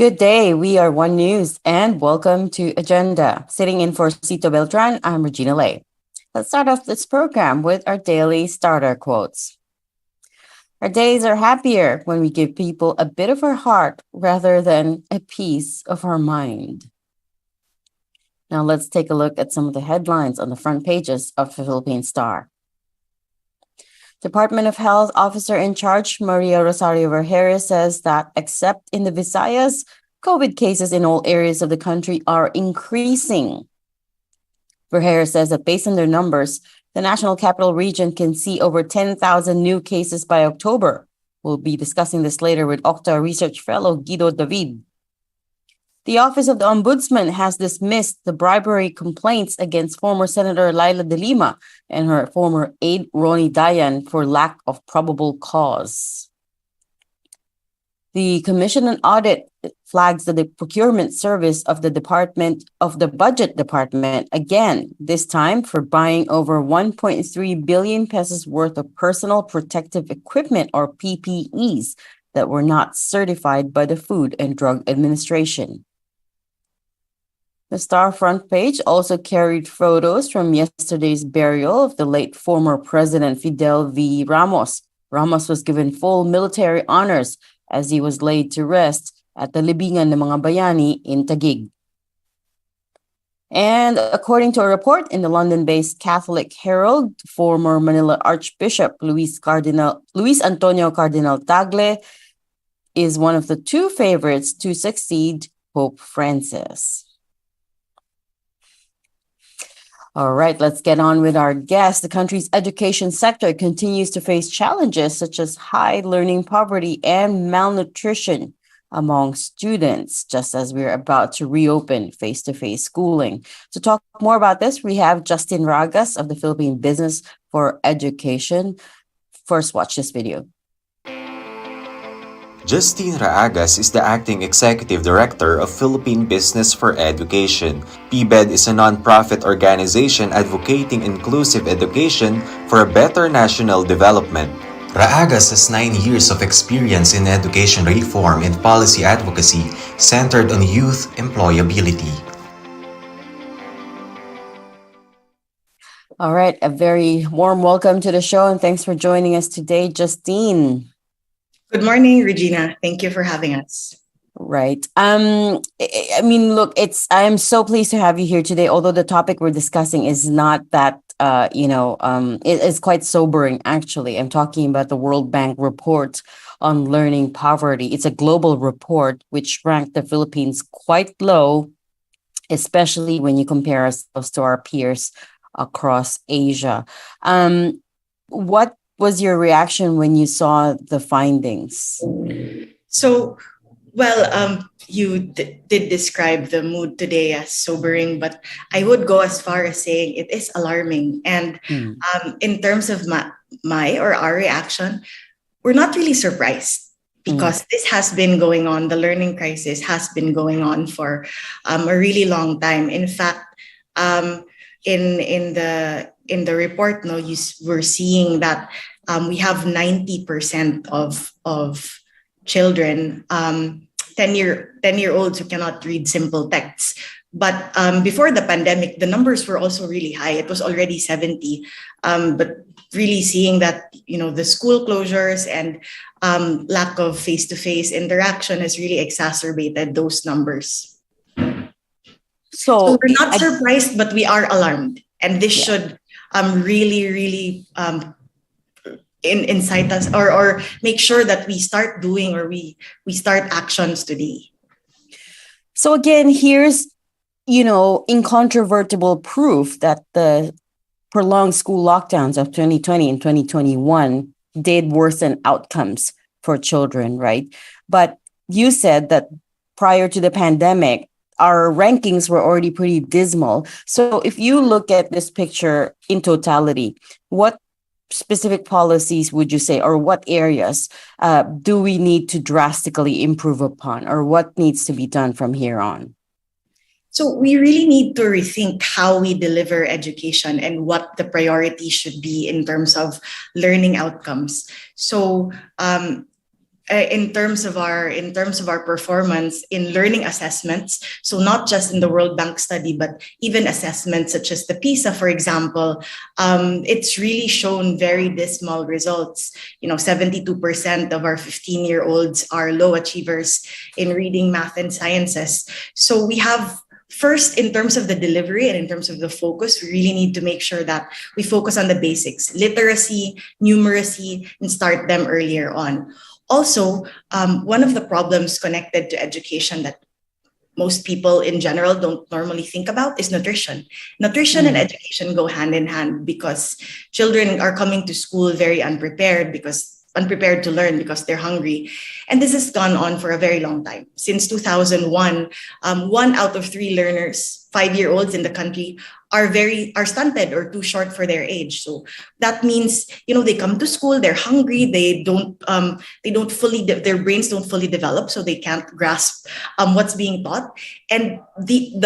Good day. We are One News and welcome to Agenda. Sitting in for Cito Beltran, I'm Regina Lay. Let's start off this program with our daily starter quotes. Our days are happier when we give people a bit of our heart rather than a piece of our mind. Now let's take a look at some of the headlines on the front pages of the Philippine Star. Department of Health officer in charge, Maria Rosario Vergere, says that except in the Visayas, COVID cases in all areas of the country are increasing. Vergere says that based on their numbers, the National Capital Region can see over 10,000 new cases by October. We'll be discussing this later with OCTA research fellow Guido David. The Office of the Ombudsman has dismissed the bribery complaints against former Senator Laila De Lima and her former aide Ronnie Dayan for lack of probable cause. The Commission on Audit flags the procurement service of the Budget Department again, this time for buying over 1.3 billion pesos worth of personal protective equipment or PPEs that were not certified by the Food and Drug Administration. The Star front page also carried photos from yesterday's burial of the late former President Fidel V. Ramos. Ramos was given full military honors as he was laid to rest at the Libingan ng mga Bayani in Taguig. And according to a report in the London-based Catholic Herald, former Manila Archbishop Luis Antonio Cardinal Tagle is one of the two favorites to succeed Pope Francis. All right, let's get on with our guest. The country's education sector continues to face challenges such as high learning poverty and malnutrition among students, just as we're about to reopen face-to-face schooling. To talk more about this, we have Justine Raagas of the Philippine Business for Education. First, watch this video. Justine Raagas is the Acting Executive Director of Philippine Business for Education. PBED is a non-profit organization advocating inclusive education for a better national development. Raagas has 9 years of experience in education reform and policy advocacy centered on youth employability. All right, a very warm welcome to the show and thanks for joining us today, Justine. Good morning, Regina. Thank you for having us. Right. I mean, look, I am so pleased to have you here today, although the topic we're discussing is not that, it is quite sobering, actually. I'm talking about the World Bank report on learning poverty. It's a global report which ranked the Philippines quite low, especially when you compare ourselves to our peers across Asia. What was your reaction when you saw the findings? So, you did describe the mood today as sobering, but I would go as far as saying it is alarming. And in terms of our reaction, we're not really surprised because this has been going on. The learning crisis has been going on for a really long time. In fact, in the report, we're seeing that we have 90% of children, 10-year-olds who cannot read simple texts. But before the pandemic, the numbers were also really high. It was already 70. But really seeing that, the school closures and lack of face-to-face interaction has really exacerbated those numbers. So we're not surprised, but we are alarmed. And this should really incite us or make sure that we start doing or we start actions today. So again, here's, incontrovertible proof that the prolonged school lockdowns of 2020 and 2021 did worsen outcomes for children, right? But you said that prior to the pandemic, our rankings were already pretty dismal. So if you look at this picture in totality, what specific policies would you say, or what areas do we need to drastically improve upon, or what needs to be done from here on? So we really need to rethink how we deliver education and what the priority should be in terms of learning outcomes. So in terms of our performance in learning assessments, so not just in the World Bank study but even assessments such as the PISA, for example, it's really shown very dismal results. 72% of our 15-year-olds are low achievers in reading, math, and sciences. So we have, first, in terms of the delivery and in terms of the focus, we really need to make sure that we focus on the basics: literacy, numeracy, and start them earlier on. Also, one of the problems connected to education that most people in general don't normally think about is nutrition. Nutrition and education go hand in hand because children are coming to school very unprepared to learn because they're hungry. And this has gone on for a very long time. Since 2001, 1 out of 3 learners, 5-year-olds in the country, are stunted or too short for their age. So that means, they come to school, they're hungry, they don't fully, their brains don't fully develop, so they can't grasp what's being taught. And the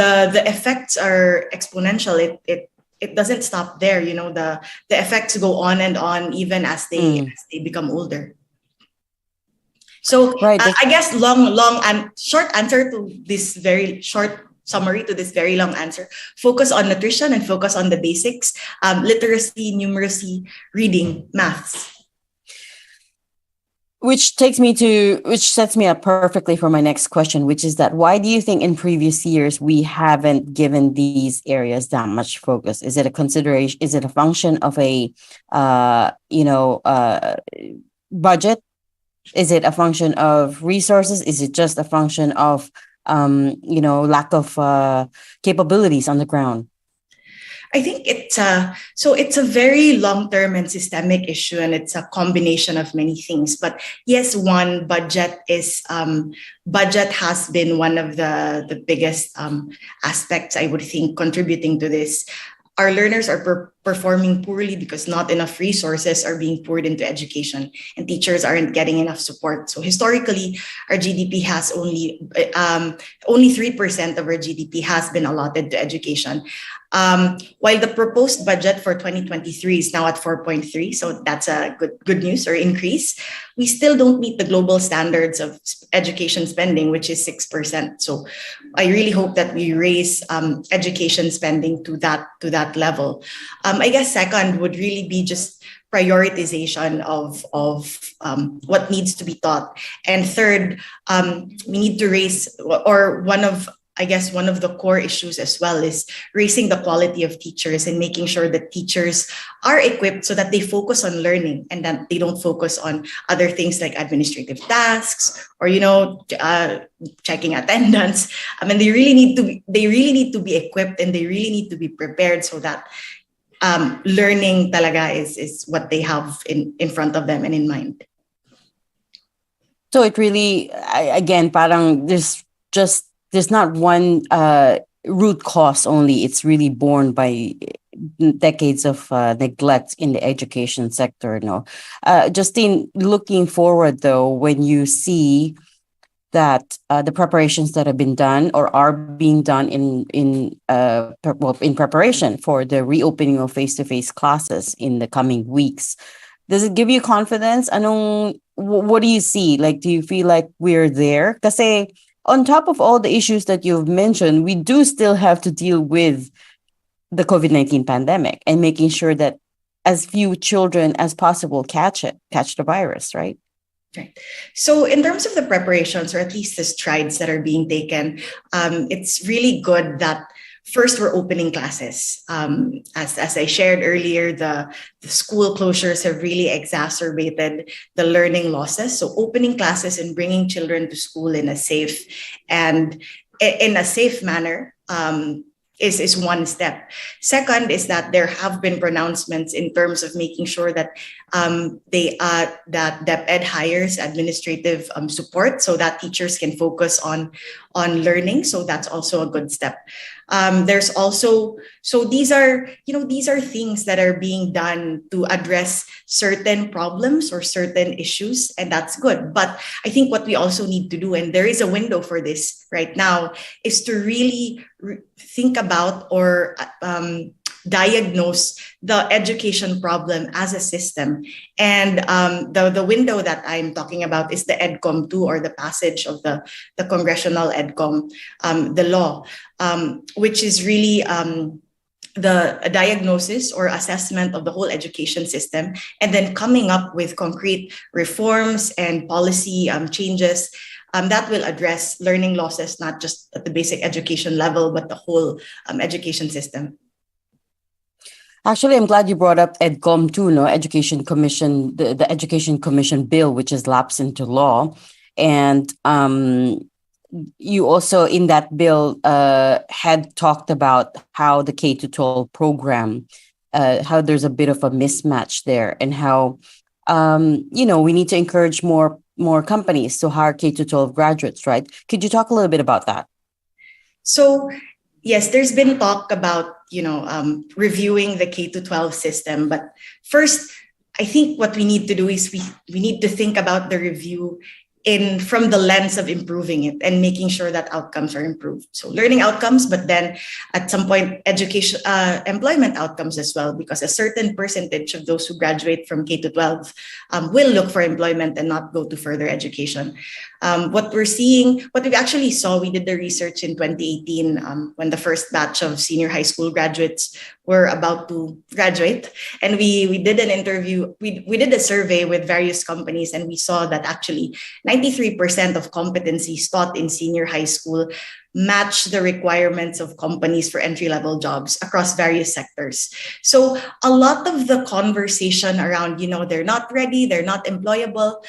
effects are exponential. It doesn't stop there. The effects go on and on even as they become older. So Right. I guess long and short answer to this very short summary to this very long answer: focus on nutrition and focus on the basics: literacy, numeracy, reading, maths. Which sets me up perfectly for my next question, which is that why do you think in previous years we haven't given these areas that much focus? Is it a consideration? Is it a function of a budget? Is it a function of resources? Is it just a function of lack of capabilities on the ground? I think it's a very long-term and systemic issue, and it's a combination of many things. But yes, one, budget has been one of the biggest aspects, I would think, contributing to this. Our learners are performing poorly because not enough resources are being poured into education, and teachers aren't getting enough support. So historically, our GDP has only 3% of our GDP has been allotted to education. While the proposed budget for 2023 is now at 4.3, so that's a good news or increase, we still don't meet the global standards of education spending, which is 6%. So I really hope that we raise education spending to that level. I guess second would really be just prioritization of what needs to be taught. And third, we need to raise, or one of the core issues as well is raising the quality of teachers and making sure that teachers are equipped so that they focus on learning and that they don't focus on other things like administrative tasks or checking attendance. I mean, they really need to be equipped, and they really need to be prepared so that learning talaga is what they have in front of them and in mind. So it really, again, parang there's not one root cause only. It's really born by decades of neglect in the education sector. No, Justine, looking forward though, when you see that the preparations that have been done or are being done in preparation for the reopening of face-to-face classes in the coming weeks, does it give you confidence? What do you see? Like, do you feel like we're there? Kasi on top of all the issues that you've mentioned, we do still have to deal with the COVID-19 pandemic and making sure that as few children as possible catch the virus, right? Right. So in terms of the preparations, or at least the strides that are being taken, it's really good that first we're opening classes. As I shared earlier, the school closures have really exacerbated the learning losses. So opening classes and bringing children to school in a safe manner is one step. Second is that there have been pronouncements in terms of making sure that that DepEd hires administrative support so that teachers can focus on learning. So that's also a good step. There's also, so these are things that are being done to address certain problems or certain issues, and that's good. But I think what we also need to do, and there is a window for this right now, is to really think about or diagnose the education problem as a system. And the window that I'm talking about is the EDCOM 2, or the passage of the congressional EDCOM, the law, which is really the diagnosis or assessment of the whole education system, and then coming up with concrete reforms and policy changes that will address learning losses, not just at the basic education level, but the whole education system. Actually, I'm glad you brought up EDCOM too, no? Education Commission, the Education Commission bill, which has lapsed into law. And you also, in that bill, had talked about how the K-12 program, how there's a bit of a mismatch there, and how, we need to encourage more companies to hire K-12 graduates, right? Could you talk a little bit about that? So, yes, there's been talk about, reviewing the K-12 system. But first, I think what we need to do is we need to think about the review from the lens of improving it and making sure that outcomes are improved. So learning outcomes, but then at some point, education, employment outcomes as well, because a certain percentage of those who graduate from K-12 will look for employment and not go to further education. What we actually saw, we did the research in 2018 when the first batch of senior high school graduates were about to graduate. And we did an interview, we did a survey with various companies, and we saw that actually 93% of competencies taught in senior high school match the requirements of companies for entry-level jobs across various sectors. So a lot of the conversation around, they're not ready, they're not employable,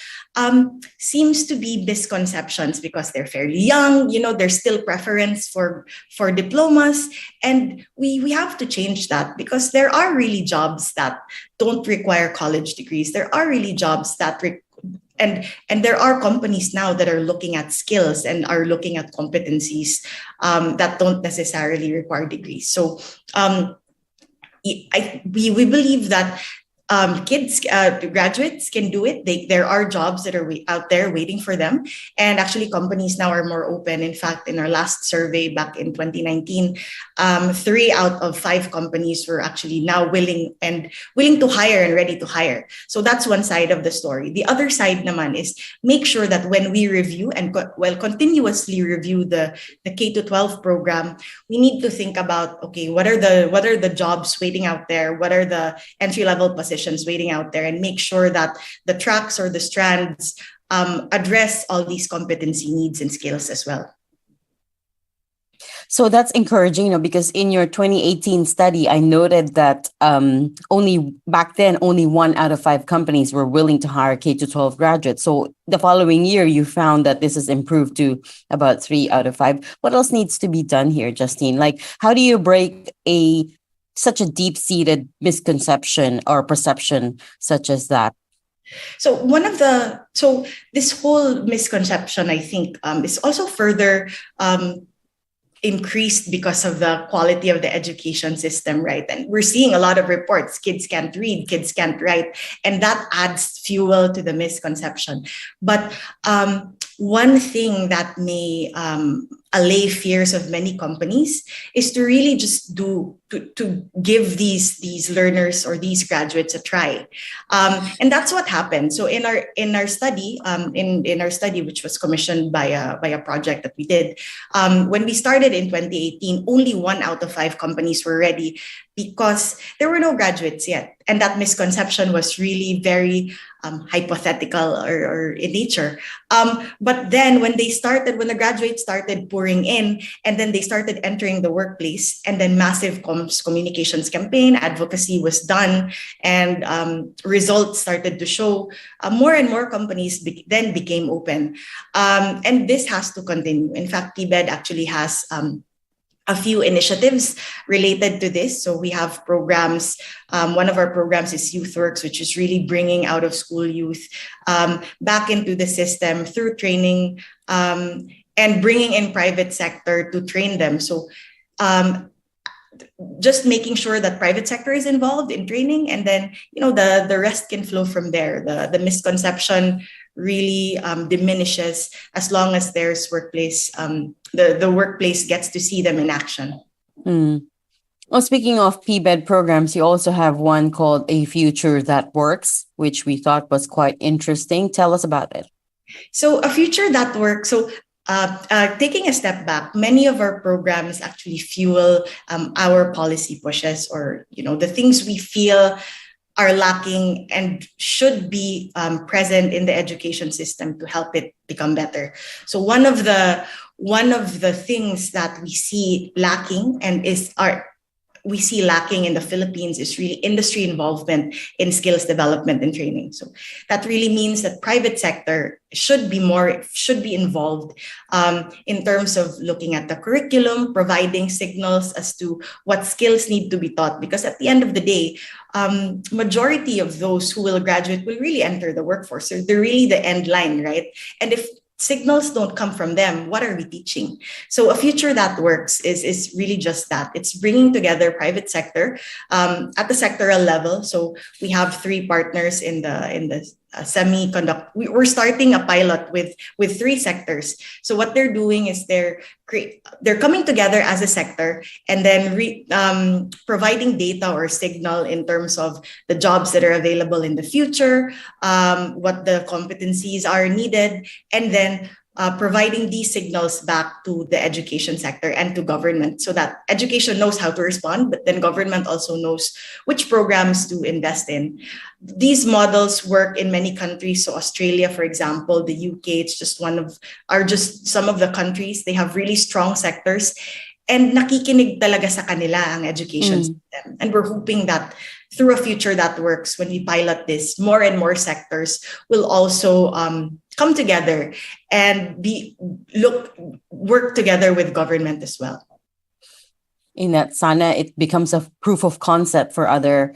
seems to be misconceptions because they're fairly young, there's still preference for diplomas. And we have to change that, because there are really jobs that don't require college degrees. There are really jobs that and there are companies now that are looking at skills and are looking at competencies that don't necessarily require degrees. So we believe that graduates can do it. There are jobs that are out there waiting for them. And actually, companies now are more open. In fact, in our last survey back in 2019, 3 out of 5 companies were actually now willing to hire and ready to hire. So that's one side of the story. The other side naman is make sure that when we review and continuously review the K-12 program, we need to think about, okay, what are the jobs waiting out there? What are the entry-level positions waiting out there, and make sure that the tracks or the strands address all these competency needs and skills as well. So that's encouraging, because in your 2018 study, I noted that only 1 out of 5 companies were willing to hire K-12 graduates. So the following year, you found that this has improved to about 3 out of 5. What else needs to be done here, Justine? Like, how do you break such a deep-seated misconception or perception such as that? So this whole misconception, I think, is also further increased because of the quality of the education system, right? And we're seeing a lot of reports, kids can't read, kids can't write, and that adds fuel to the misconception. But one thing that may allay fears of many companies is to really just to give these learners or these graduates a try, and that's what happened. So in our study, which was commissioned by a project that we did, when we started in 2018, only 1 out of 5 companies were ready because there were no graduates yet, and that misconception was really very hypothetical or in nature. But then when the graduates started pouring in, and then they started entering the workplace, and then massive communications campaign, advocacy was done, and results started to show, more and more companies then became open. And this has to continue. In fact, PBED actually has a few initiatives related to this. So we have programs. One of our programs is YouthWorks, which is really bringing out of school youth back into the system through training and bringing in private sector to train them. So just making sure that private sector is involved in training, and then the rest can flow from there. The misconception really diminishes as long as there's workplace. The workplace gets to see them in action. Well, speaking of PBED programs, you also have one called A Future That Works, which we thought was quite interesting. Tell us about it. So a future that works. So taking a step back, many of our programs actually fuel our policy pushes, or the things we feel are lacking and should be present in the education system to help it become better. So one of the things that we see lacking and is our we see lacking in the Philippines is really industry involvement in skills development and training. So that really means that private sector should be involved in terms of looking at the curriculum, providing signals as to what skills need to be taught. Because at the end of the day, majority of those who will graduate will really enter the workforce. So they're really the end line, right? And if signals don't come from them, what are we teaching? So a future that works is really just that. It's bringing together private sector at the sectoral level. So we have three partners in the semiconductor. We're starting a pilot with three sectors. So what they're doing is they're coming together as a sector and then providing data or signal in terms of the jobs that are available in the future, what the competencies are needed, and then providing these signals back to the education sector and to government so that education knows how to respond, but then government also knows which programs to invest in. These models work in many countries. So Australia, for example, the UK, it's just some of the countries. They have really strong sectors and nakikinig talaga sa kanila ang education system. And we're hoping that through a future that works, when we pilot this, more and more sectors will also come together and work together with government as well. In that, sana it becomes a proof of concept for other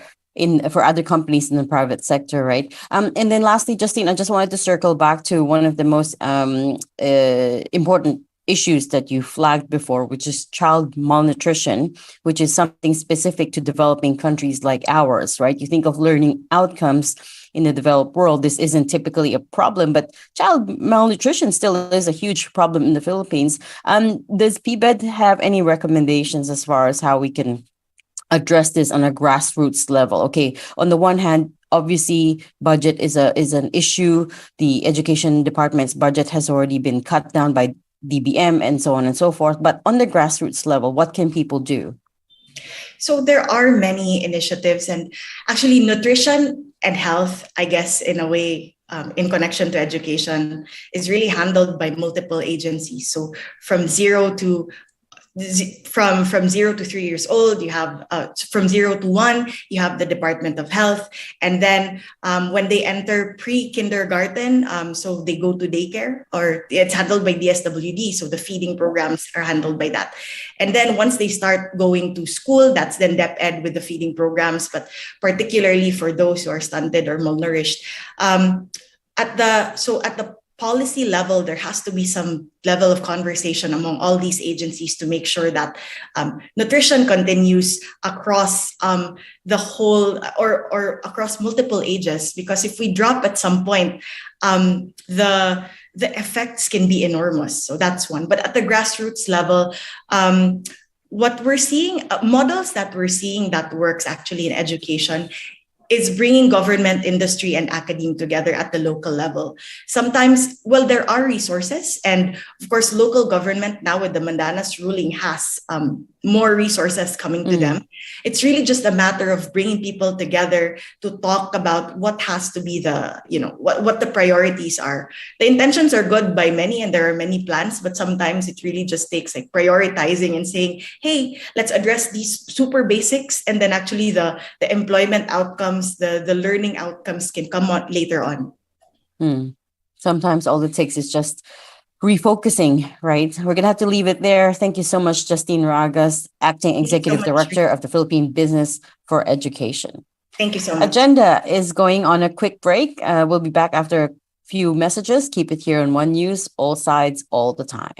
companies in the private sector, right? And then lastly, Justine, I just wanted to circle back to one of the most important issues that you flagged before, which is child malnutrition, which is something specific to developing countries like ours, right? You think of learning outcomes in the developed world. This isn't typically a problem, but child malnutrition still is a huge problem in the Philippines. Does PBED have any recommendations as far as how we can address this on a grassroots level? Okay, on the one hand, obviously, budget is an issue. The education department's budget has already been cut down by DBM and so on and so forth. But on the grassroots level, what can people do? So there are many initiatives, and actually nutrition and health, I guess, in a way, in connection to education, is really handled by multiple agencies. So from 0 to 3 years old, you have from 0 to 1, you have the Department of Health, and then when they enter pre-kindergarten, so they go to daycare, or it's handled by DSWD, so the feeding programs are handled by that. And then once they start going to school, that's then DepEd with the feeding programs, but particularly for those who are stunted or malnourished. At the policy level, there has to be some level of conversation among all these agencies to make sure that nutrition continues across the whole or across multiple ages. Because if we drop at some point, the effects can be enormous. So that's one. But at the grassroots level, what we're seeing, models that we're seeing that works actually in education is bringing government, industry, and academe together at the local level. Sometimes, well, there are resources, and of course, local government now with the Mandanas ruling has more resources coming to them. It's really just a matter of bringing people together to talk about what has to be what the priorities are. The intentions are good by many, and there are many plans, but sometimes it really just takes like prioritizing and saying, hey, let's address these super basics, and then actually the employment outcomes, the learning outcomes can come on later on. Sometimes all it takes is just refocusing, right? We're going to have to leave it there. Thank you so much, Justine Raagas, Acting Executive Director of the Philippine Business for Education. Thank you so much. Agenda is going on a quick break. We'll be back after a few messages. Keep it here on One News, all sides, all the time.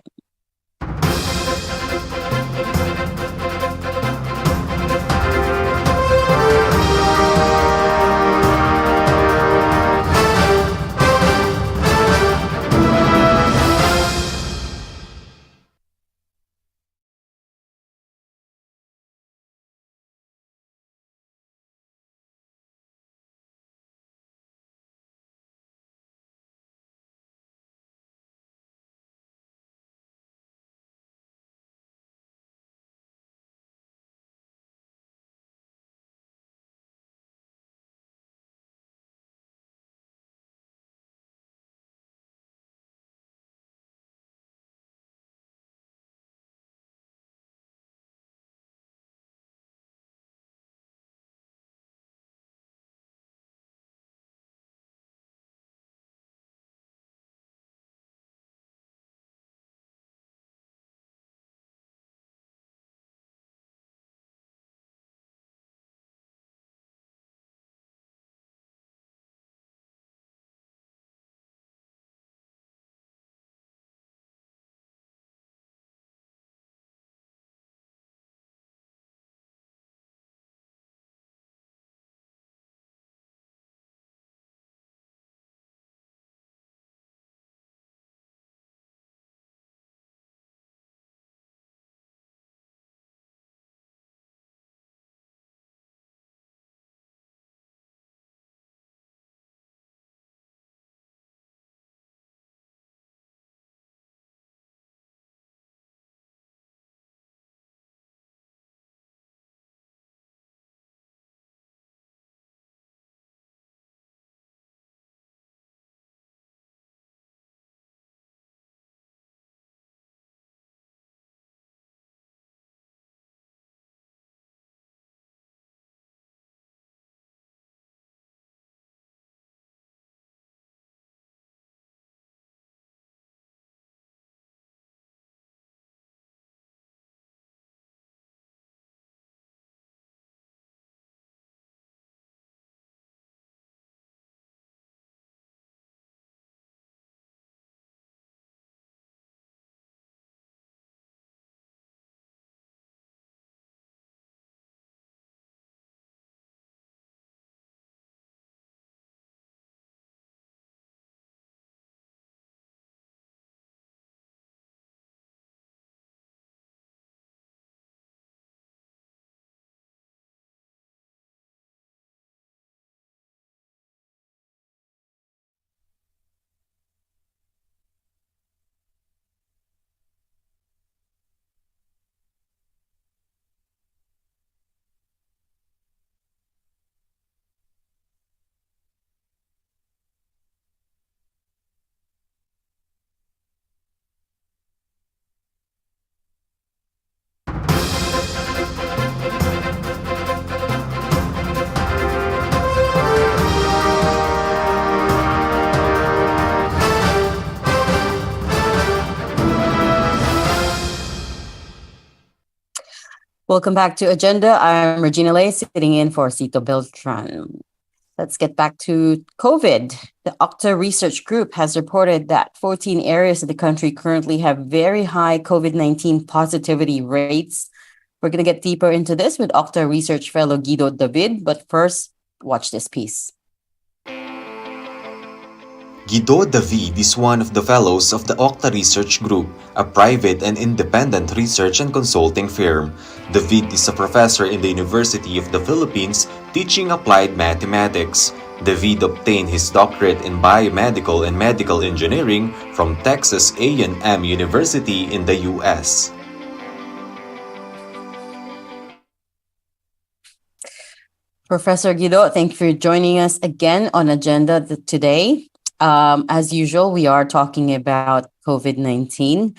Welcome back to Agenda. I'm Regina Lay, sitting in for Cito Beltran. Let's get back to COVID. The OCTA research group has reported that 14 areas of the country currently have very high COVID-19 positivity rates. We're going to get deeper into this with OCTA research fellow Guido David, but first, watch this piece. Guido David is one of the fellows of the OCTA Research Group, a private and independent research and consulting firm. David is a professor in the University of the Philippines teaching applied mathematics. David obtained his doctorate in biomedical and medical engineering from Texas A&M University in the U.S. Professor Guido, thank you for joining us again on Agenda today. As usual, we are talking about COVID-19.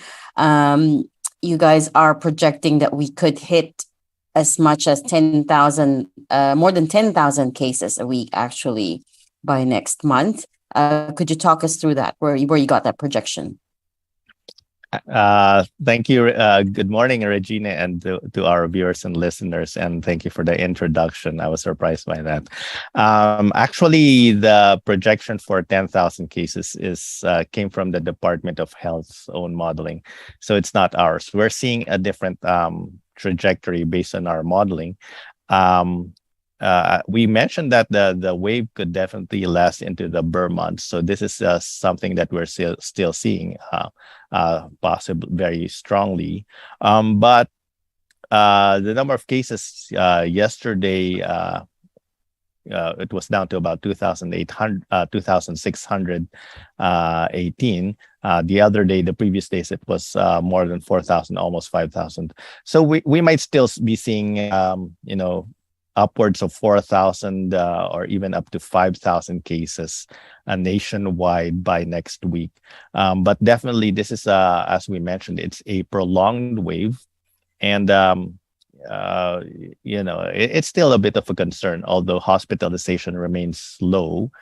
You guys are projecting that we could hit as much as 10,000, more than 10,000 cases a week, actually, by next month. Could you talk us through that, where you got that projection? Thank you. Good morning, Regina, and to our viewers and listeners. And thank you for the introduction. I was surprised by that. Actually, the projection for 10,000 cases came from the Department of Health's own modeling. So it's not ours. We're seeing a different trajectory based on our modeling. We mentioned that the wave could definitely last into the Burr months. So this is something that we're still seeing possibly very strongly. But the number of cases yesterday, it was down to about 2,618. The other day, the previous days, it was more than 4,000, almost 5,000. So we might still be seeing, upwards of 4,000 or even up to 5,000 cases nationwide by next week. But definitely this is, as we mentioned, it's a prolonged wave. And, it's still a bit of a concern, although hospitalization remains low,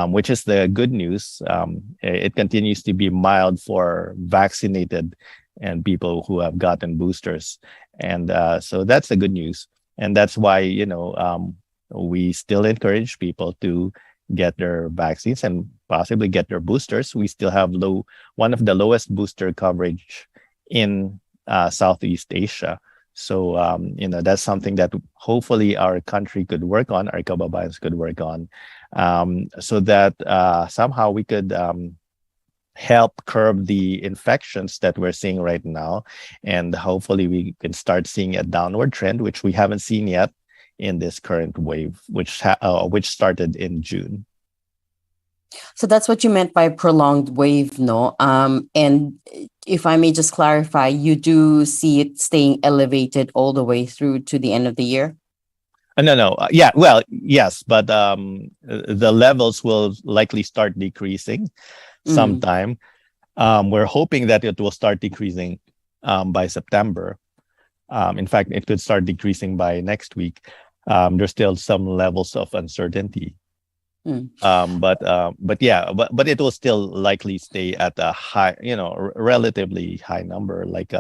which is the good news. It continues to be mild for vaccinated and people who have gotten boosters. And so that's the good news. And that's why, we still encourage people to get their vaccines and possibly get their boosters. We still have one of the lowest booster coverage in Southeast Asia. So, that's something that hopefully our country could work on, our kababayans could work on, so that somehow we could help curb the infections that we're seeing right now. And hopefully we can start seeing a downward trend, which we haven't seen yet in this current wave, which started in June. So that's what you meant by prolonged wave, no? And if I may just clarify, you do see it staying elevated all the way through to the end of the year? No. Yeah, well, yes, but the levels will likely start decreasing sometime. We're hoping that it will start decreasing by September. In fact, it could start decreasing by next week. There's still some levels of uncertainty. But it will still likely stay at a high, relatively high number, like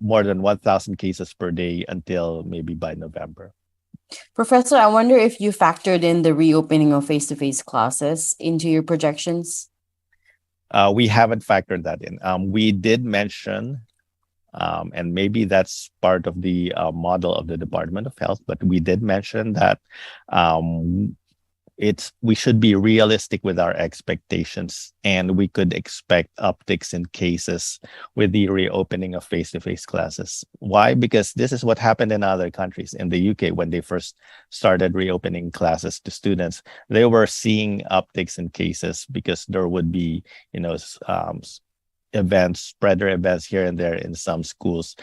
more than 1,000 cases per day until maybe by November. Professor, I wonder if you factored in the reopening of face-to-face classes into your projections? We haven't factored that in. We did mention, and maybe that's part of the model of the Department of Health, but we did mention that we should be realistic with our expectations, and we could expect upticks in cases with the reopening of face-to-face classes. Why? Because this is what happened in other countries. In the UK, when they first started reopening classes to students, they were seeing upticks in cases because there would be, spreader events here and there in some schools.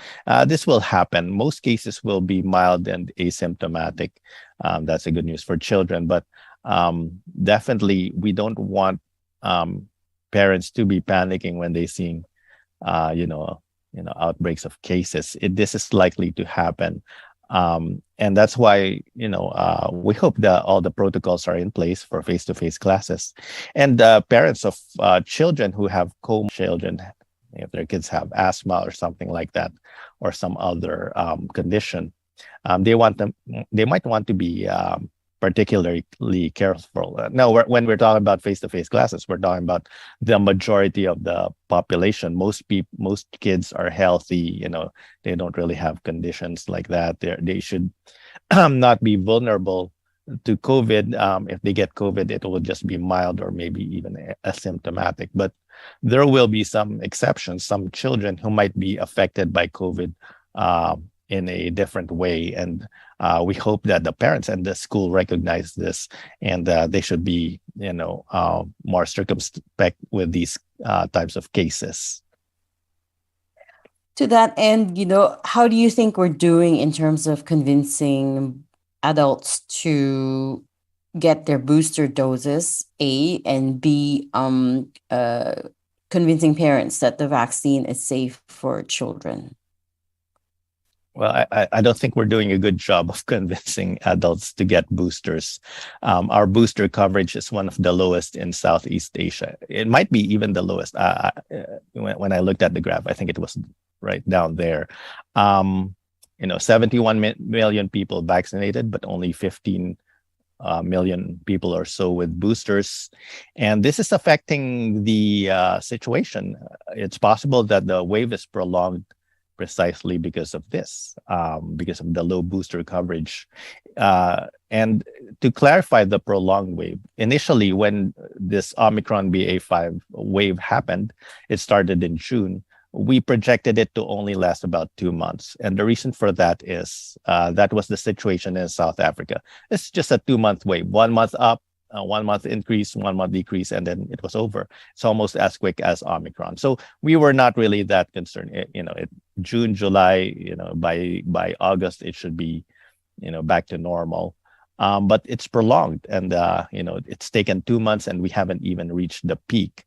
This will happen. Most cases will be mild and asymptomatic. That's a good news for children, but definitely we don't want parents to be panicking when they see outbreaks of cases. This is likely to happen, and that's why we hope that all the protocols are in place for face-to-face classes. And parents of children who have children if their kids have asthma or something like that, or some other condition, they might want to be particularly careful. No, when we're talking about face-to-face classes, we're talking about the majority of the population. Most kids are healthy. They don't really have conditions like that. They should not be vulnerable to COVID. If they get COVID, it will just be mild or maybe even asymptomatic. But there will be some exceptions, some children who might be affected by COVID in a different way. And we hope that the parents and the school recognize this, and they should be, more circumspect with these types of cases. To that end, how do you think we're doing in terms of convincing adults to get their booster doses, A, and B, convincing parents that the vaccine is safe for children? Well, I don't think we're doing a good job of convincing adults to get boosters. Our booster coverage is one of the lowest in Southeast Asia. It might be even the lowest. When I looked at the graph, I think it was right down there. 71 million people vaccinated, but only 15 million people or so with boosters. And this is affecting the situation. It's possible that the wave is prolonged precisely because of this, because of the low booster coverage. And to clarify the prolonged wave, initially when this Omicron BA.5 wave happened, it started in June, we projected it to only last about 2 months. And the reason for that is that was the situation in South Africa. It's just a 2-month wave, 1 month up, 1 month increase, 1 month decrease, and then it was over. It's almost as quick as Omicron. So we were not really that concerned. June, July, by August, it should be, back to normal. But it's prolonged, and it's taken 2 months, and we haven't even reached the peak.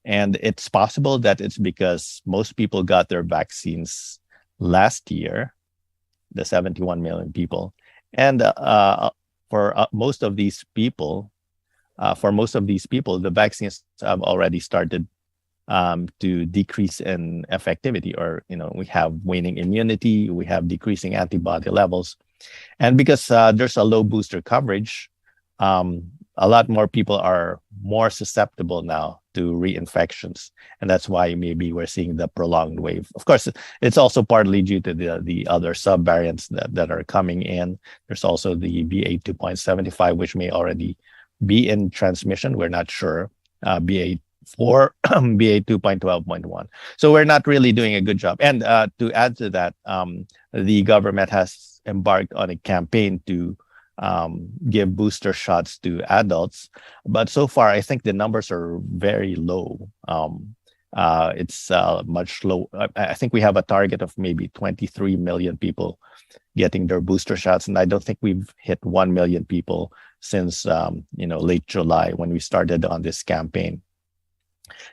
And it's possible that it's because most people got their vaccines last year, the 71 million people, and for most of these people, the vaccines have already started to decrease in effectivity, or we have waning immunity, we have decreasing antibody levels, and because there's a low booster coverage, a lot more people are more susceptible now to reinfections, and that's why maybe we're seeing the prolonged wave. Of course, it's also partly due to the other subvariants that are coming in. There's also the BA.2.75, which may already be in transmission. We're not sure. BA.4, BA.2.12.1. So we're not really doing a good job. And to add to that, the government has embarked on a campaign to give booster shots to adults, but so far I think the numbers are very low. It's much low. I think we have a target of maybe 23 million people getting their booster shots, and I don't think we've hit 1 million people since late July when we started on this campaign.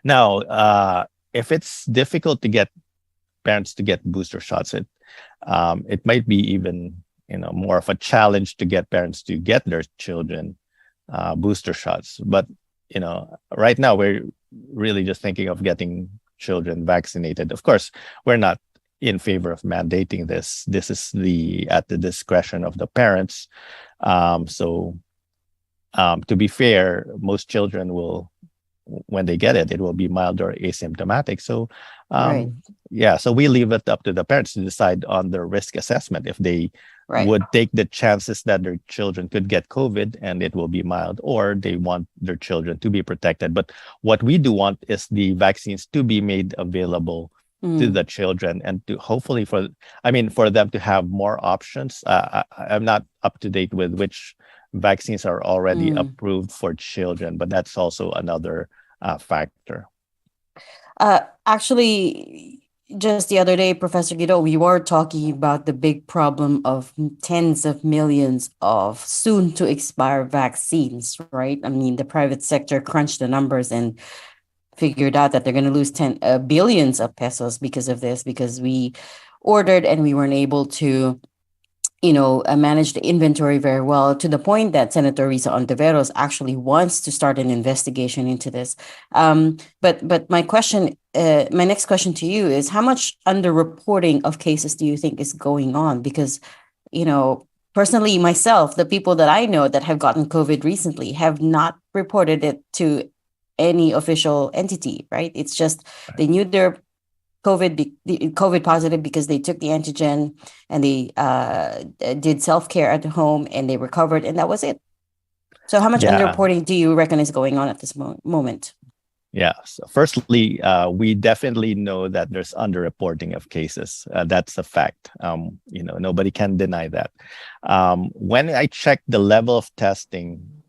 Now, if it's difficult to get parents to get booster shots, it might be even more of a challenge to get parents to get their children booster shots. But right now we're really just thinking of getting children vaccinated. Of course, we're not in favor of mandating this. This is at the discretion of the parents. So to be fair, most children will, when they get it, it will be mild or asymptomatic. So Right. yeah, so we leave it up to the parents to decide on their risk assessment if they Right. would take the chances that their children could get COVID and it will be mild, or they want their children to be protected. But what we do want is the vaccines to be made available to the children, and to hopefully for them to have more options. I'm not up to date with which vaccines are already approved for children, but that's also another factor. Actually, just the other day, Professor Guido, we were talking about the big problem of tens of millions of soon to expire vaccines, right? I mean, the private sector crunched the numbers and figured out that they're going to lose billions of pesos because of this, because we ordered and we weren't able to manage the inventory very well, to the point that Senator Risa Ontiveros actually wants to start an investigation into this. But my next question to you is, how much underreporting of cases do you think is going on? Because, personally, myself, the people that I know that have gotten COVID recently have not reported it to any official entity, right? It's just they knew they're COVID positive because they took the antigen and they did self-care at home and they recovered, and that was it. So how much Yeah. underreporting do you reckon is going on at this moment? Yeah. So firstly, we definitely know that there's underreporting of cases. That's a fact. Nobody can deny that. When I checked the level of testing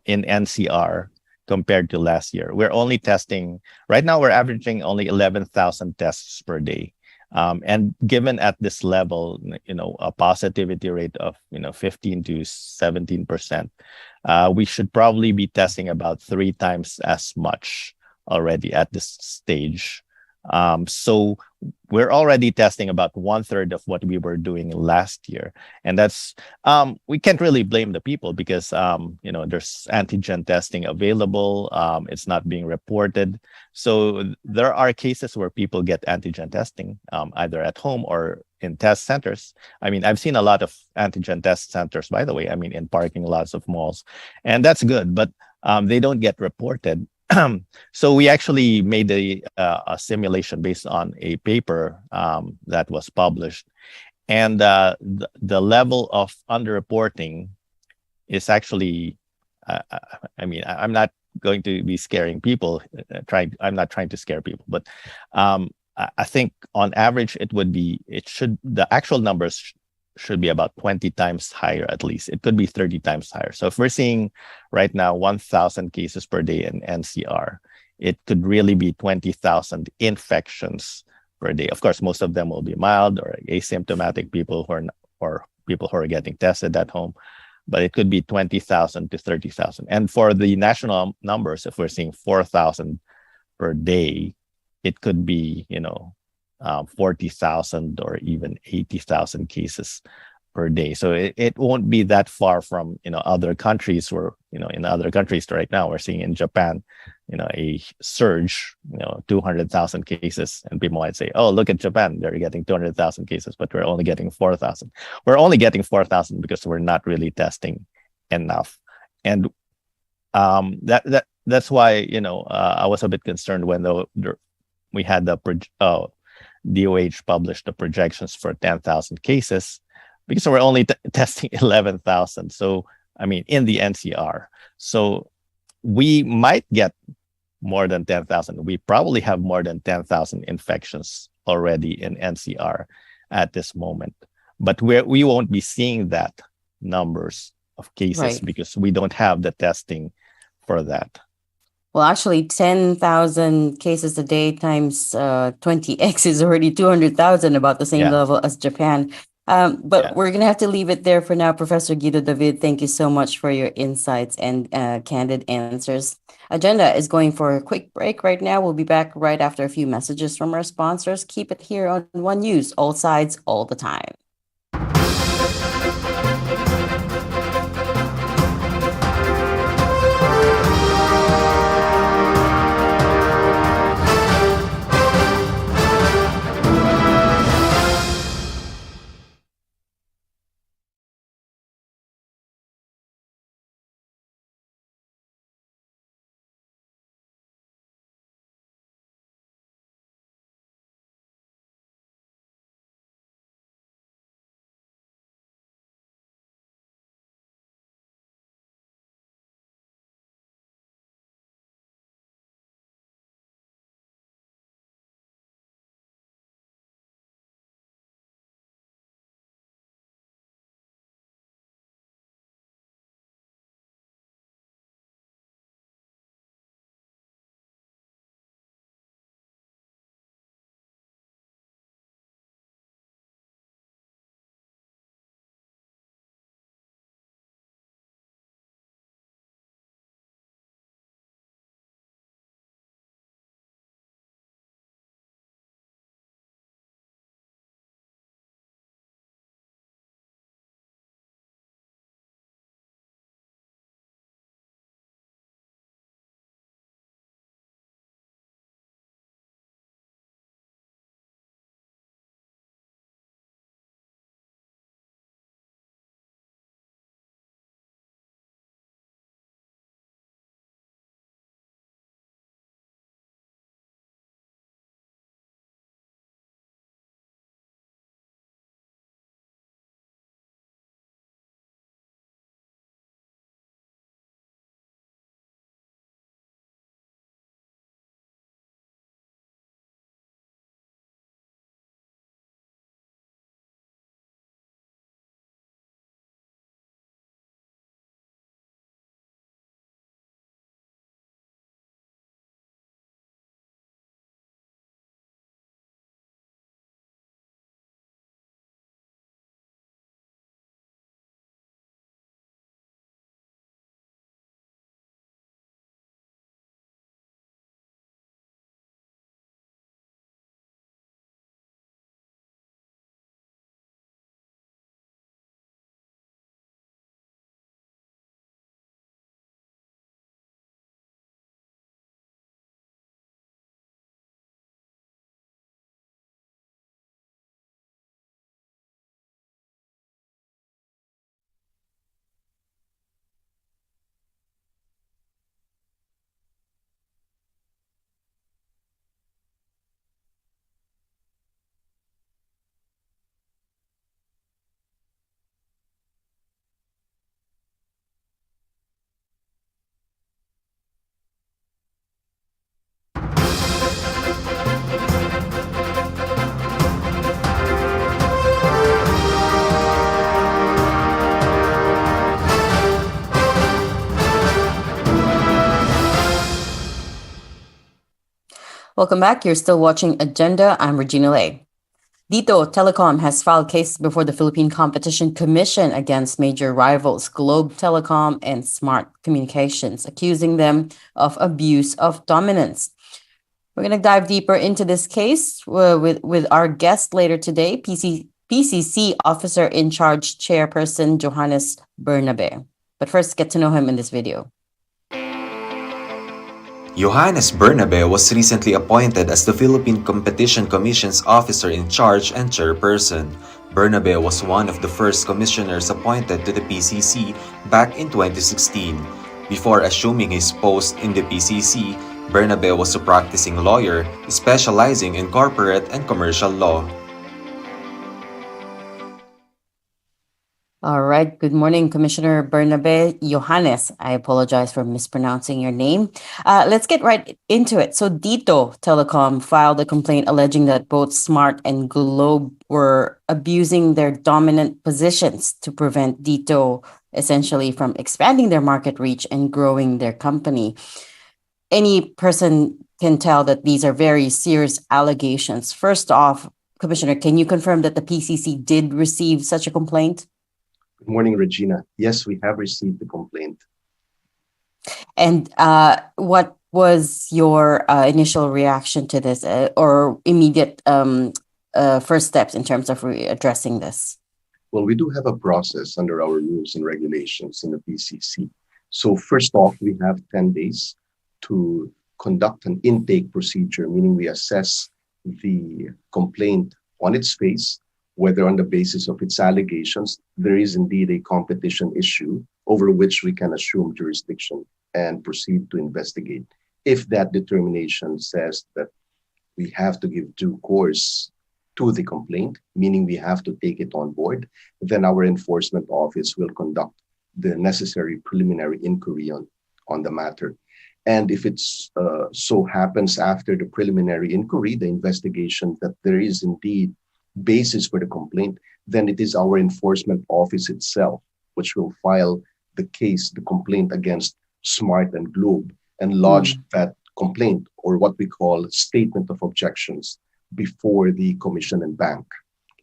in NCR compared to last year, we're only testing right now. We're averaging only 11,000 tests per day. And given at this level, a positivity rate of 15 to 17%, we should probably be testing about 3 times as much already at this stage. So we're already testing about 1/3 of what we were doing last year, and that's we can't really blame the people because there's antigen testing available. It's not being reported, so there are cases where people get antigen testing either at home or in test centers. I mean, I've seen a lot of antigen test centers, by the way. I mean, in parking lots of malls, and that's good, but they don't get reported. So we actually made a simulation based on a paper that was published, and the level of underreporting is actually. I'm not going to be scaring people. I'm not trying to scare people, but I think on average the actual numbers should be about 20 times higher at least. It could be 30 times higher. So if we're seeing right now 1,000 cases per day in NCR, it could really be 20,000 infections per day. Of course, most of them will be mild or asymptomatic people or people who are getting tested at home, but it could be 20,000 to 30,000. And for the national numbers, if we're seeing 4,000 per day, it could be 40,000 or even 80,000 cases per day. So it won't be that far from other countries where in other countries right now we're seeing in Japan a surge 200,000 cases, and people might say, oh, look at Japan, they're getting 200,000 cases, but we're only getting 4,000. We're only getting 4,000 because we're not really testing enough. And that's why I was a bit concerned when we had the DOH published the projections for 10,000 cases, because we're only testing 11,000. So, I mean, in the NCR. So we might get more than 10,000. We probably have more than 10,000 infections already in NCR at this moment. But we won't be seeing that numbers of cases, Right. because we don't have the testing for that. Well, actually, 10,000 cases a day times 20x is already 200,000, about the same level as Japan. But we're going to have to leave it there for now. Professor Guido David, thank you so much for your insights and candid answers. Agenda is going for a quick break right now. We'll be back right after a few messages from our sponsors. Keep it here on One News, all sides, all the time. Welcome back. You're still watching Agenda. I'm Regina Lay. Dito Telecom has filed cases before the Philippine Competition Commission against major rivals Globe Telecom and Smart Communications, accusing them of abuse of dominance. We're going to dive deeper into this case with our guest later today, PCC Officer in Charge Chairperson Johannes Bernabe. But first, get to know him in this video. Johannes Bernabe was recently appointed as the Philippine Competition Commission's officer in charge and chairperson. Bernabe was one of the first commissioners appointed to the PCC back in 2016. Before assuming his post in the PCC, Bernabe was a practicing lawyer specializing in corporate and commercial law. All right. Good morning, Commissioner Bernabe. Johannes, I apologize for mispronouncing your name. Let's get right into it. So Dito Telecom filed a complaint alleging that both Smart and Globe were abusing their dominant positions to prevent Dito essentially from expanding their market reach and growing their company. Any person can tell that these are very serious allegations. First off, Commissioner, can you confirm that the PCC did receive such a complaint? Good morning, Regina. Yes, we have received the complaint. And what was your initial reaction to this or immediate first steps in terms of addressing this? Well, we do have a process under our rules and regulations in the PCC. So first off, we have 10 days to conduct an intake procedure, meaning we assess the complaint on its face, whether on the basis of its allegations, there is indeed a competition issue over which we can assume jurisdiction and proceed to investigate. If that determination says that we have to give due course to the complaint, meaning we have to take it on board, then our enforcement office will conduct the necessary preliminary inquiry on the matter. And if it's so happens after the preliminary inquiry, the investigation, that there is indeed basis for the complaint, then it is our enforcement office itself which will file the case, the complaint against Smart and Globe, and lodge that complaint, or what we call statement of objections, before the Commission and Bank.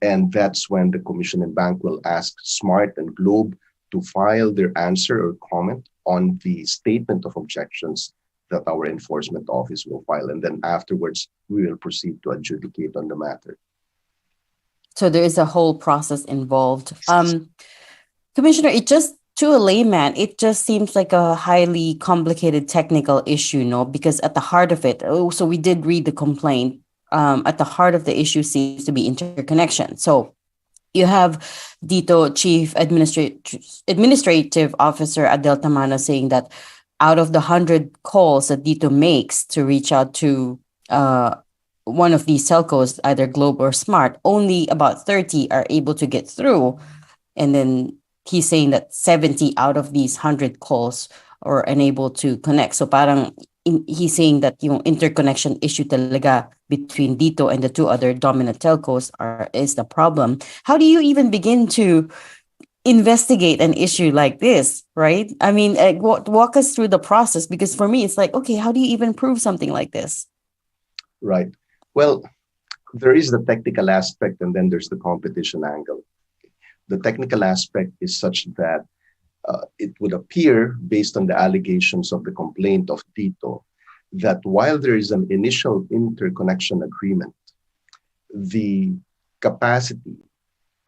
And that's when the Commission and Bank will ask Smart and Globe to file their answer or comment on the statement of objections that our enforcement office will file. And then afterwards, we will proceed to adjudicate on the matter. So there is a whole process involved. Commissioner, to a layman, it just seems like a highly complicated technical issue, no? Because at the heart of it, so we did read the complaint, at the heart of the issue seems to be interconnection. So you have Dito Chief Administrative Officer Adel Tamano saying that out of the 100 calls that Dito makes to reach out to one of these telcos, either Globe or Smart, only about 30 are able to get through. And then he's saying that 70 out of these 100 calls are unable to connect. So parang he's saying that yung interconnection issue talaga between Dito and the two other dominant telcos is the problem. How do you even begin to investigate an issue like this, right? I mean, walk us through the process, because for me, it's like, okay, how do you even prove something like this? Right. Well, there is the technical aspect, and then there's the competition angle. The technical aspect is such that it would appear, based on the allegations of the complaint of Dito, that while there is an initial interconnection agreement, the capacity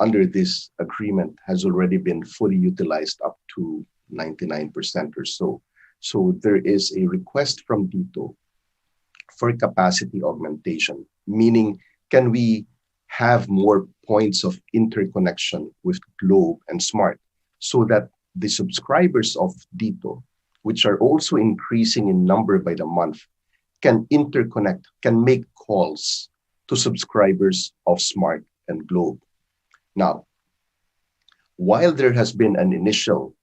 under this agreement has already been fully utilized up to 99% or so. So there is a request from Dito for capacity augmentation, meaning can we have more points of interconnection with Globe and Smart so that the subscribers of Dito, which are also increasing in number by the month, can interconnect, can make calls to subscribers of Smart and Globe. Now, while there has been an initial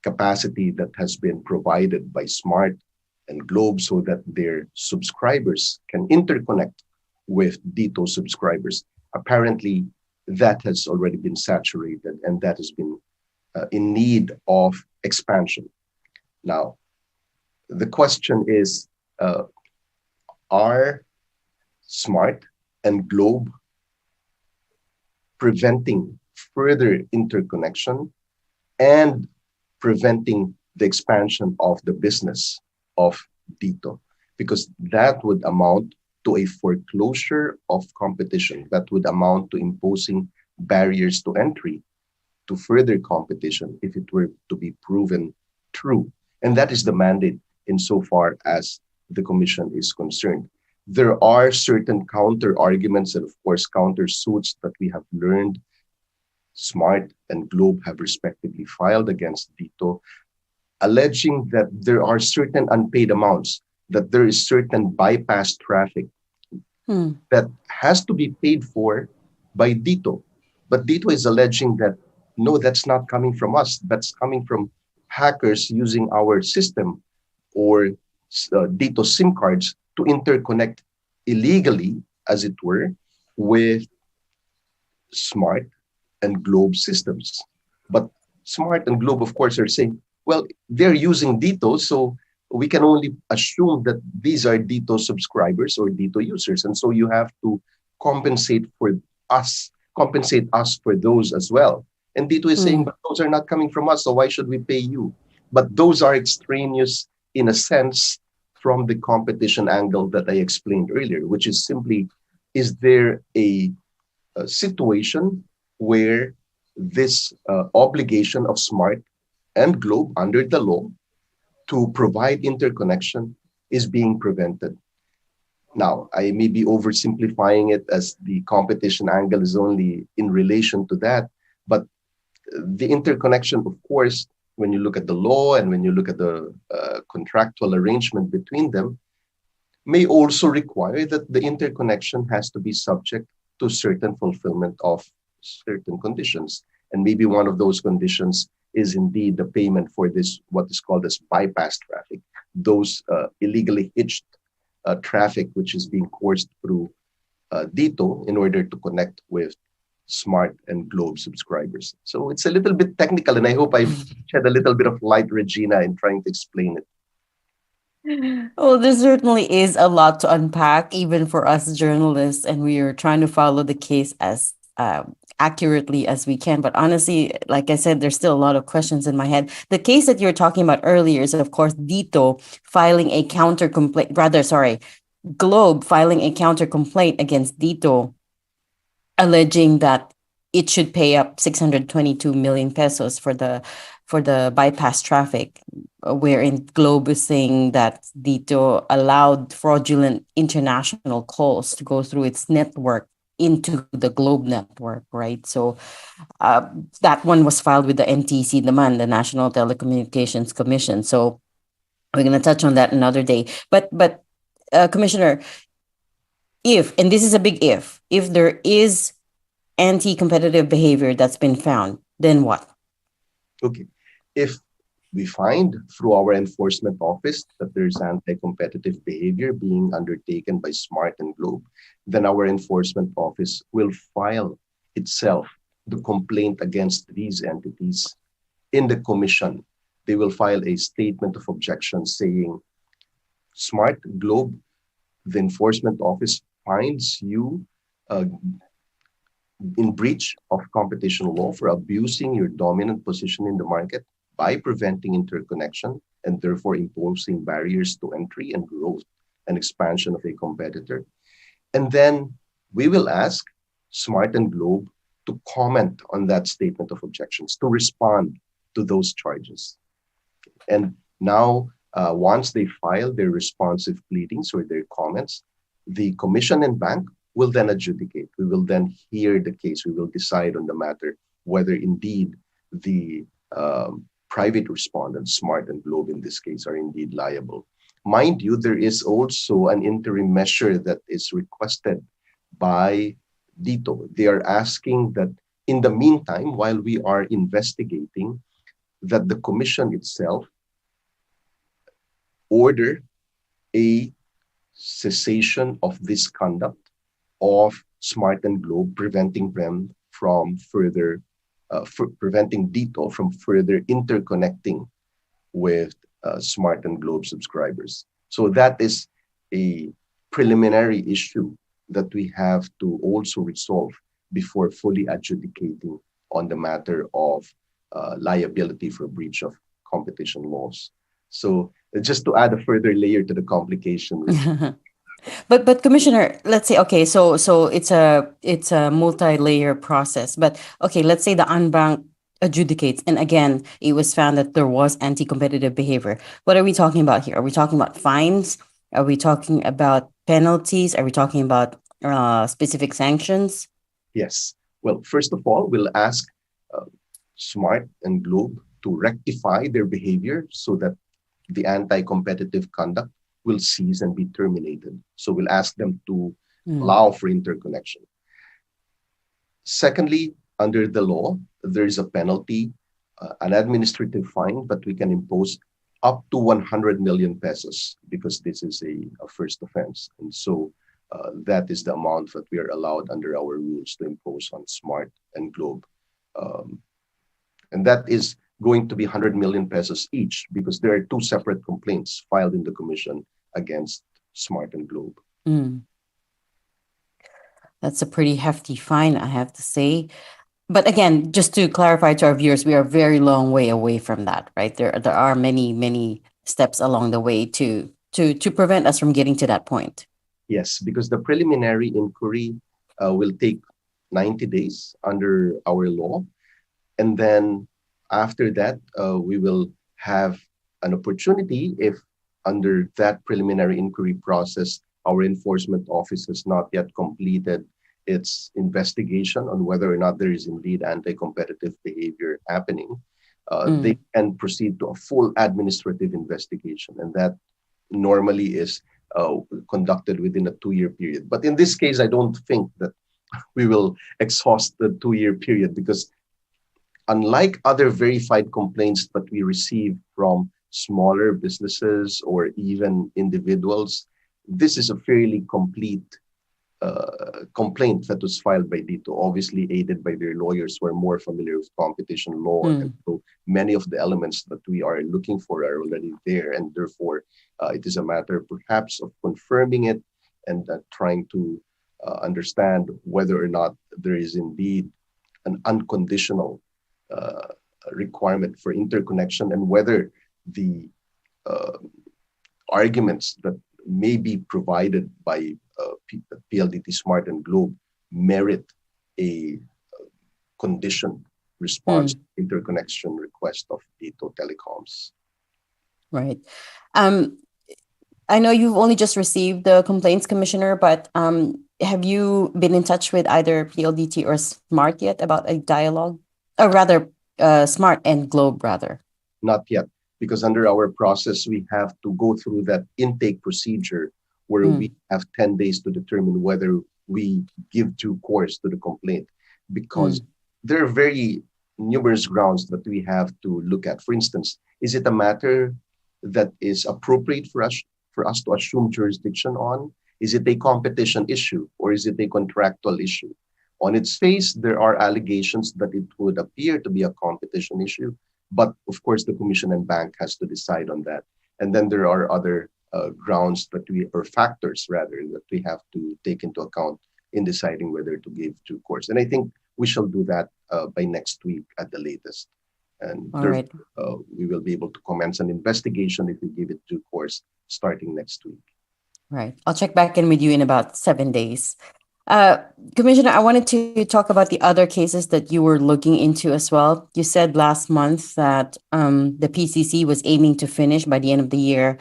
capacity that has been provided by Smart and Globe so that their subscribers can interconnect with Dito subscribers, apparently that has already been saturated and that has been in need of expansion. Now, the question is, are Smart and Globe preventing further interconnection and preventing the expansion of the business of Dito, because that would amount to a foreclosure of competition, that would amount to imposing barriers to entry to further competition if it were to be proven true. And that is the mandate insofar as the Commission is concerned. There are certain counter arguments and, of course, counter suits that we have learned Smart and Globe have respectively filed against Dito, alleging that there are certain unpaid amounts, that there is certain bypass traffic that has to be paid for by Dito. But Dito is alleging that, no, that's not coming from us. That's coming from hackers using our system or Dito SIM cards to interconnect illegally, as it were, with Smart and Globe systems. But Smart and Globe, of course, are saying, well, they're using Dito, so we can only assume that these are Dito subscribers or Dito users. And so you have to compensate us for those as well. And Dito is saying, but those are not coming from us, so why should we pay you? But those are extraneous, in a sense, from the competition angle that I explained earlier, which is simply, is there a situation where this obligation of Smart and Globe under the law to provide interconnection is being prevented? Now, I may be oversimplifying it as the competition angle is only in relation to that, but the interconnection, of course, when you look at the law and when you look at the contractual arrangement between them, may also require that the interconnection has to be subject to certain fulfillment of certain conditions. And maybe one of those conditions is indeed the payment for this, what is called as bypass traffic, those illegally hitched traffic which is being coursed through Dito in order to connect with Smart and Globe subscribers. So it's a little bit technical, and I hope I've shed a little bit of light, Regina, in trying to explain it. Well, there certainly is a lot to unpack, even for us journalists, and we are trying to follow the case as accurately as we can. But honestly, like I said, there's still a lot of questions in my head. The case that you were talking about earlier is, of course, Dito filing a counter complaint, Globe filing a counter complaint against Dito, alleging that it should pay up 622 million pesos for the bypass traffic, wherein Globe is saying that Dito allowed fraudulent international calls to go through its network into the Globe network, right? So that one was filed with the NTC, the National Telecommunications Commission. So we're going to touch on that another day. But Commissioner, and this is a big if there is anti-competitive behavior that's been found, then what? Okay. If we find through our enforcement office that there's anti-competitive behavior being undertaken by Smart and Globe, then our enforcement office will file itself the complaint against these entities in the commission. They will file a statement of objection saying, Smart, Globe, the enforcement office finds you in breach of competition law for abusing your dominant position in the market by preventing interconnection and therefore imposing barriers to entry and growth and expansion of a competitor. And then we will ask Smart and Globe to comment on that statement of objections, to respond to those charges. And now, once they file their responsive pleadings or their comments, the commission and bank will then adjudicate. We will then hear the case. We will decide on the matter whether indeed the private respondents, Smart and Globe in this case, are indeed liable. Mind you, there is also an interim measure that is requested by Dito. They are asking that in the meantime, while we are investigating, that the commission itself order a cessation of this conduct of Smart and Globe, preventing them from further, preventing Dito from further interconnecting with Smart and Globe subscribers. So that is a preliminary issue that we have to also resolve before fully adjudicating on the matter of liability for breach of competition laws. So just to add a further layer to the complication, But Commissioner, let's say okay, so it's a multi-layer process. But okay, let's say the unbank adjudicates, and again, it was found that there was anti-competitive behavior. What are we talking about here? Are we talking about fines? Are we talking about penalties? Are we talking about specific sanctions? yes. Well, first of all, we'll ask uh, Smart and Globe to rectify their behavior so that the anti-competitive conduct will cease and be terminated. So we'll ask them to allow for interconnection. Secondly, under the law, there is a penalty, an administrative fine, but we can impose up to 100 million pesos because this is a first offense. And so that is the amount that we are allowed under our rules to impose on Smart and Globe. Um, and that is going to be 100 million pesos each because there are two separate complaints filed in the commission against Smart and Globe. That's a pretty hefty fine, I have to say. But again, just to clarify to our viewers, we are a very long way away from that, right? There are many steps along the way to prevent us from getting to that point. Yes, because the preliminary inquiry will take 90 days under our law. And then after that, we will have an opportunity if under that preliminary inquiry process, our enforcement office has not yet completed its investigation on whether or not there is indeed anti-competitive behavior happening, they can proceed to a full administrative investigation. And that normally is conducted within a 2-year period. But in this case, I don't think that we will exhaust the 2-year period because unlike other verified complaints that we receive from smaller businesses or even individuals, this is a fairly complete complaint that was filed by Dito, obviously aided by their lawyers who are more familiar with competition law. And so many of the elements that we are looking for are already there. And therefore, it is a matter perhaps of confirming it and trying to understand whether or not there is indeed an unconditional requirement for interconnection and whether the arguments that may be provided by PLDT Smart and Globe merit a conditioned response interconnection request of Dito Telecoms. Right. I know you've only just received the complaints, Commissioner, but have you been in touch with either PLDT or Smart yet about a dialogue? Or rather, Smart and Globe, rather. Not yet, because under our process, we have to go through that intake procedure where we have 10 days to determine whether we give due course to the complaint, because there are very numerous grounds that we have to look at. For instance, is it a matter that is appropriate for us to assume jurisdiction on? Is it a competition issue or is it a contractual issue? On its face, there are allegations that it would appear to be a competition issue, but of course, the Commission and Bank has to decide on that. And then there are other grounds or factors rather, that we have to take into account in deciding whether to give due course. And I think we shall do that by next week at the latest. And we will be able to commence an investigation if we give it due course starting next week. Right. I'll check back in with you in about 7 days. Commissioner, I wanted to talk about the other cases that you were looking into as well. You said last month that the PCC was aiming to finish by the end of the year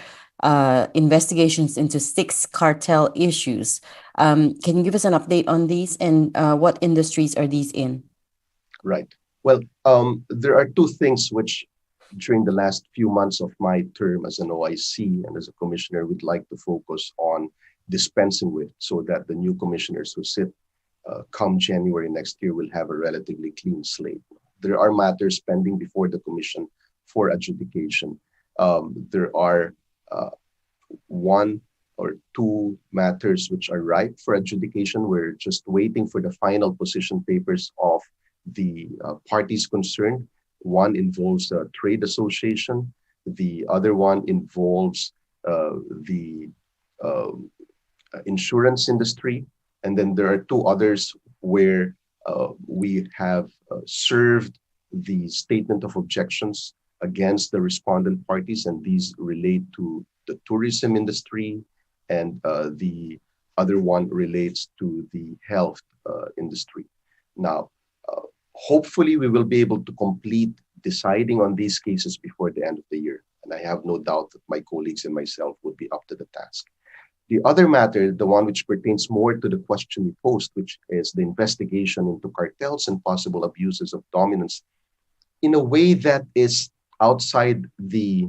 investigations into 6 cartel issues. Can you give us an update on these and what industries are these in? Right. Well, there are 2 things which during the last few months of my term as an OIC and as a commissioner, we'd like to focus on dispensing with so that the new commissioners who sit come January next year will have a relatively clean slate. There are matters pending before the commission for adjudication. There are 1 or 2 matters which are ripe for adjudication. We're just waiting for the final position papers of the parties concerned. One involves a trade association. The other one involves the insurance industry. And then there are two others where we have served the statement of objections against the respondent parties, and these relate to the tourism industry, and the other one relates to the health industry. Now, hopefully, we will be able to complete deciding on these cases before the end of the year. And I have no doubt that my colleagues and myself would be up to the task. The other matter, the one which pertains more to the question we posed, which is the investigation into cartels and possible abuses of dominance, in a way that is outside the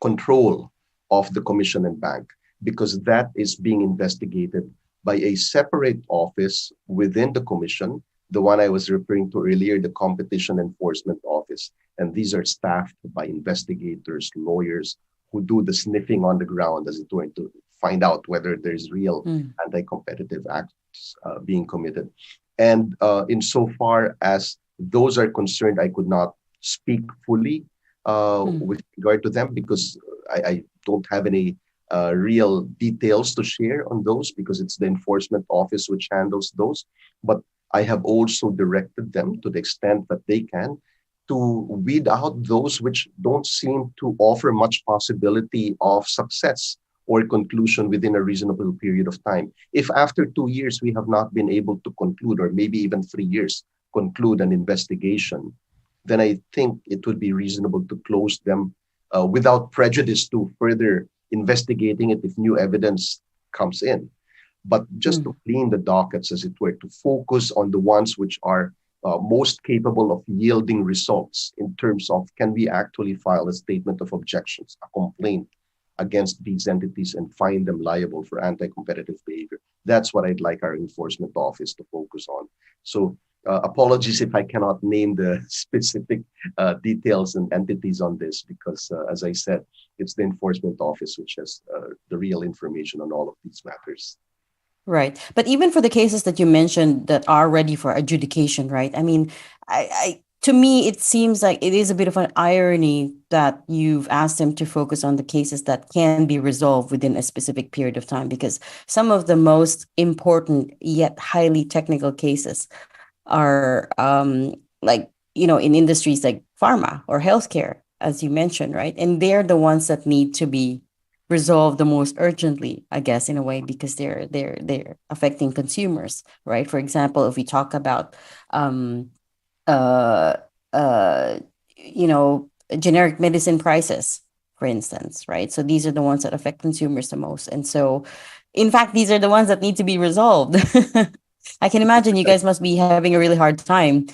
control of the Commission and Bank, because that is being investigated by a separate office within the Commission, the one I was referring to earlier, the Competition Enforcement Office. And these are staffed by investigators, lawyers who do the sniffing on the ground, as it were, to find out whether there's real anti-competitive acts being committed. And insofar as those are concerned, I could not speak fully with regard to them, because I don't have any real details to share on those, because it's the enforcement office which handles those. But I have also directed them, to the extent that they can, to weed out those which don't seem to offer much possibility of success or conclusion within a reasonable period of time. If after 2 years we have not been able to conclude, or maybe even 3 years, conclude an investigation, then I think it would be reasonable to close them without prejudice to further investigating it if new evidence comes in. But just to clean the dockets, as it were, to focus on the ones which are most capable of yielding results in terms of, can we actually file a statement of objections, a complaint against these entities, and find them liable for anti-competitive behavior. That's what I'd like our enforcement office to focus on. So apologies if I cannot name the specific details and entities on this, because as I said, it's the enforcement office which has the real information on all of these matters. Right. But even for the cases that you mentioned that are ready for adjudication, right? I mean, to me, it seems like it is a bit of an irony that you've asked them to focus on the cases that can be resolved within a specific period of time, because some of the most important yet highly technical cases are like, in industries like pharma or healthcare, as you mentioned, right? And they're the ones that need to be resolved the most urgently, I guess, in a way, because they're affecting consumers, right? For example, if we talk about uh generic medicine prices, for instance, right? So these are the ones that affect consumers the most. And so, in fact, these are the ones that need to be resolved. I can imagine you guys must be having a really hard time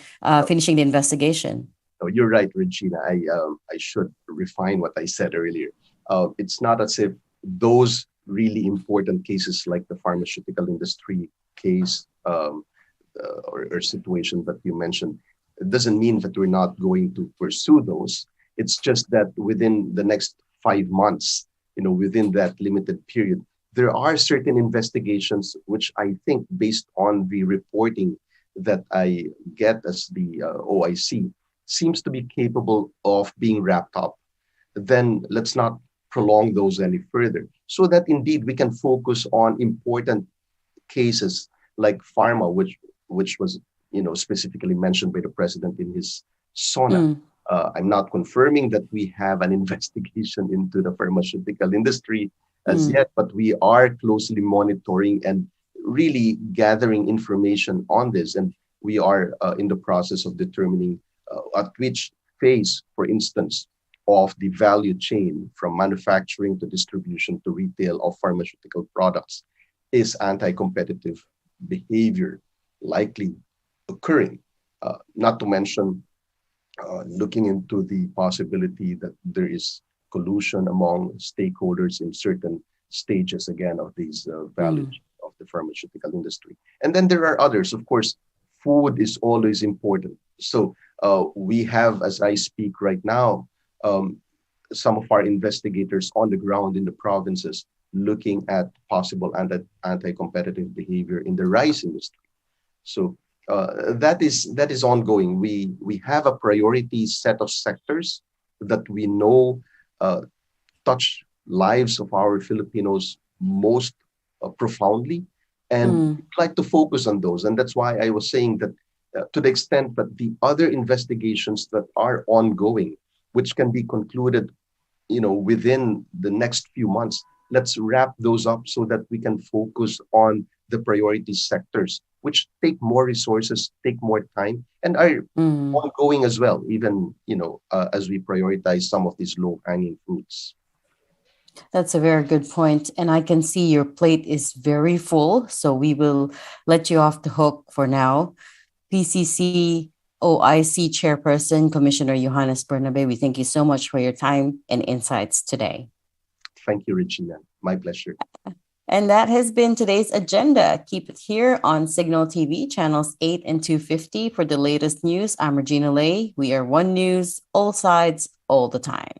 finishing the investigation. Oh, you're right, Regina. I should refine what I said earlier. It's not as if those really important cases like the pharmaceutical industry case or situation that you mentioned, it doesn't mean that we're not going to pursue those. It's just that within the next 5 months, within that limited period, there are certain investigations which I think, based on the reporting that I get as the OIC, seems to be capable of being wrapped up. Then let's not prolong those any further, so that indeed we can focus on important cases like pharma, which was specifically mentioned by the president in his SONA. I'm not confirming that we have an investigation into the pharmaceutical industry as yet, but we are closely monitoring and really gathering information on this. And we are in the process of determining at which phase, for instance, of the value chain from manufacturing to distribution to retail of pharmaceutical products is anti-competitive behavior likely occurring. Not to mention looking into the possibility that there is collusion among stakeholders in certain stages, again, of these value of the pharmaceutical industry. And then there are others. Of course, food is always important. So we have, as I speak right now, some of our investigators on the ground in the provinces looking at possible anti-competitive behavior in the rice industry. So that is ongoing. We have a priority set of sectors that we know touch lives of our Filipinos most profoundly, And we'd like to focus on those. And that's why I was saying that to the extent that the other investigations that are ongoing, which can be concluded, within the next few months, let's wrap those up so that we can focus on the priority sectors, which take more resources, take more time, and are ongoing as well, even, as we prioritize some of these low-hanging fruits. That's a very good point. And I can see your plate is very full. So we will let you off the hook for now. PCC OIC Chairperson, Commissioner Johannes Bernabe, we thank you so much for your time and insights today. Thank you, Regina. My pleasure. And that has been today's agenda. Keep it here on Cignal TV, channels 8 and 250 for the latest news. I'm Regina Lay. We are One News, all sides, all the time.